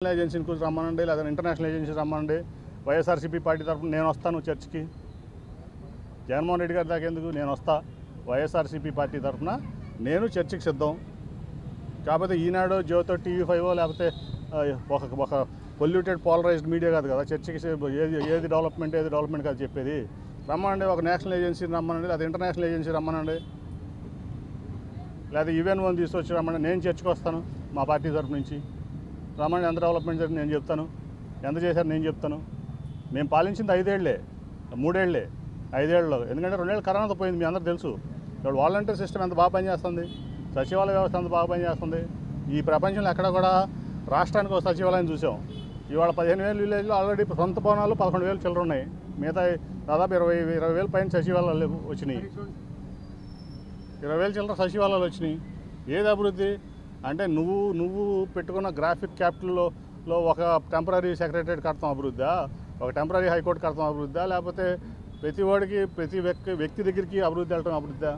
ఏజెన్సీని కూర్చొని రమ్మనండి, లేదా ఇంటర్నేషనల్ ఏజెన్సీ రమ్మనండి. వైఎస్ఆర్సీపీ పార్టీ తరఫున నేను వస్తాను చర్చ్కి. జగన్మోహన్ రెడ్డి గారి దాకా ఎందుకు, నేను వస్తా. వైఎస్ఆర్సీపీ పార్టీ తరఫున నేను చర్చకి సిద్ధం. కాకపోతే ఈనాడు, జ్యోతో, TV5 లేకపోతే ఒక పొల్యూటెడ్ పోలరైజ్డ్ మీడియా కాదు కదా చర్చకి. ఏది డెవలప్మెంట్ కాదు చెప్పేది. రమ్మనండి, ఒక నేషనల్ ఏజెన్సీని రమ్మనండి, లేదా ఇంటర్నేషనల్ ఏజెన్సీ రమ్మనండి, లేదా ఈవెన్ వన్ తీసుకొచ్చి రమ్మనండి. నేను చర్చకి వస్తాను మా పార్టీ తరఫు నుంచి. రమ్మని ఎంత డెవలప్మెంట్ జరిగింది నేను చెప్తాను, ఎంత చేశారు నేను చెప్తాను. మేము పాలించింది 5 ఏళ్లే, 3 ఏళ్లే, 5 ఏళ్ళలో. ఎందుకంటే 2 ఏళ్ళు కరోనాతో పోయింది, మీ అందరూ తెలుసు. ఇప్పుడు వాలంటీర్ సిస్టమ్ ఎంత బాగా పనిచేస్తుంది, సచివాలయ వ్యవస్థ ఎంత బాగా పనిచేస్తుంది. ఈ ప్రపంచంలో ఎక్కడ కూడా రాష్ట్రానికి ఒక సచివాలయం చూసాం. ఇవాళ 15,000 విలేజ్లో ఆల్రెడీ సొంత భవనాలు 11,000 చిల్లర ఉన్నాయి. మిగతా దాదాపు 20,000 పైన సచివాలయాలు వచ్చినాయి. 20,000 చిల్లర సచివాలయాలు వచ్చినాయి. ఏది అభివృద్ధి అంటే నువ్వు పెట్టుకున్న గ్రాఫిక్ క్యాపిటల్లో ఒక టెంపరీ సెక్రటరేట్ కడతాం అభివృద్ధా, ఒక టెంపరీ హైకోర్టు కడతాం అభివృద్ధా, లేకపోతే ప్రతి వాడికి ప్రతి వ్యక్తి దగ్గరికి అభివృద్ధి వెళ్ళటం అభివృద్ధా?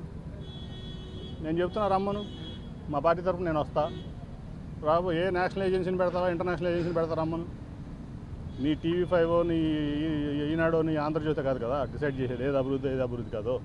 నేను చెప్తున్నా రమ్మను, మా పార్టీ తరఫున నేను వస్తా. ఏ నేషనల్ ఏజెన్సీని పెడతావా, ఇంటర్నేషనల్ ఏజెన్సీని పెడతా రమ్మను. నీ TV5 నీ ఈనాడు నీ ఆంధ్రజ్యోతి కాదు కదా డిసైడ్ చేసేది ఏది అభివృద్ధి కాదో.